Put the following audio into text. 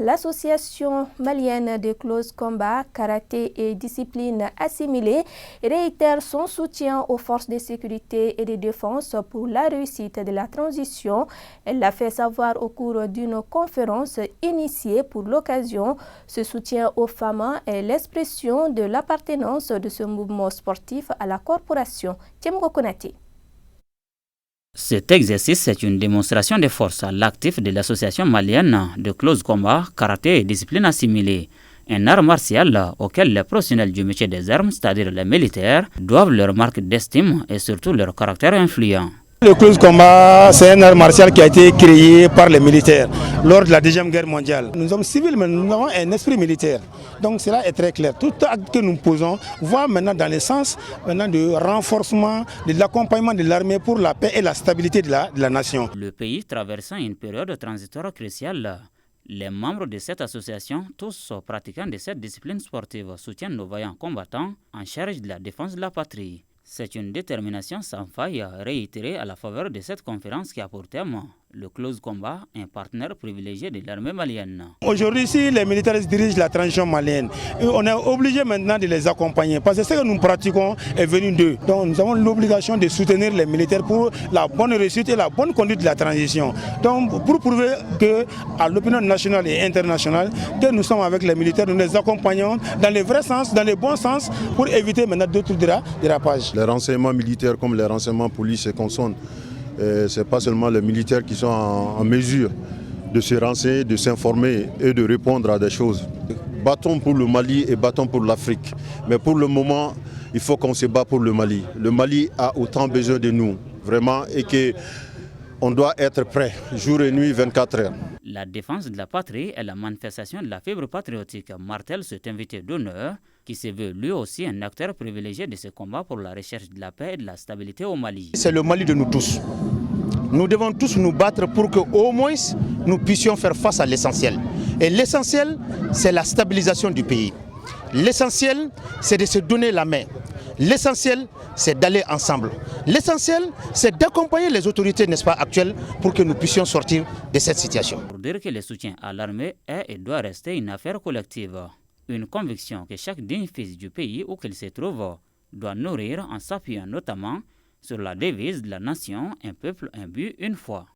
L'association malienne de close combat, karaté et discipline assimilée réitère son soutien aux forces de sécurité et de défense pour la réussite de la transition. Elle l'a fait savoir au cours d'une conférence initiée pour l'occasion. Ce soutien aux femmes est l'expression de l'appartenance de ce mouvement sportif à la corporation. Tiemgo Konate. Cet exercice est une démonstration de force à l'actif de l'association malienne de close combat, karaté et discipline assimilée, un art martial auquel les professionnels du métier des armes, c'est-à-dire les militaires, doivent leur marque d'estime et surtout leur caractère influent. Le close combat, c'est un art martial qui a été créé par les militaires lors de la Deuxième Guerre mondiale. Nous sommes civils, mais nous avons un esprit militaire. Donc cela est très clair. Tout acte que nous posons va maintenant dans le sens de renforcement, de l'accompagnement de l'armée pour la paix et la stabilité de la nation. Le pays traversant une période transitoire cruciale, les membres de cette association, tous pratiquants de cette discipline sportive, soutiennent nos vaillants combattants en charge de la défense de la patrie. C'est une détermination sans faille réitérée à la faveur de cette conférence qui a pour thème le close combat, un partenaire privilégié de l'armée malienne. Aujourd'hui, si les militaires dirigent la transition malienne, on est obligé maintenant de les accompagner parce que ce que nous pratiquons est venu d'eux. Donc nous avons l'obligation de soutenir les militaires pour la bonne réussite et la bonne conduite de la transition. Donc pour prouver à l'opinion nationale et internationale que nous sommes avec les militaires, nous les accompagnons dans le vrai sens, dans le bon sens pour éviter maintenant d'autres dérapages. Les renseignements militaires comme les renseignements police et consonnes, ce n'est pas seulement les militaires qui sont en mesure de se renseigner, de s'informer et de répondre à des choses. Battons pour le Mali et battons pour l'Afrique. Mais pour le moment, il faut qu'on se bat pour le Mali. Le Mali a autant besoin de nous, vraiment, et qu'on doit être prêt, jour et nuit, 24 heures. La défense de la patrie est la manifestation de la fibre patriotique, martèle cet invité d'honneur qui se veut lui aussi un acteur privilégié de ce combat pour la recherche de la paix et de la stabilité au Mali. C'est le Mali de nous tous. Nous devons tous nous battre pour qu'au moins nous puissions faire face à l'essentiel. Et l'essentiel, c'est la stabilisation du pays. L'essentiel, c'est de se donner la main. L'essentiel, c'est d'aller ensemble. L'essentiel, c'est d'accompagner les autorités, n'est-ce pas, actuelles pour que nous puissions sortir de cette situation. Pour dire que le soutien à l'armée est et doit rester une affaire collective. Une conviction que chaque digne fils du pays où qu'il se trouve doit nourrir en s'appuyant notamment sur la devise de la nation, un peuple, un but, une foi.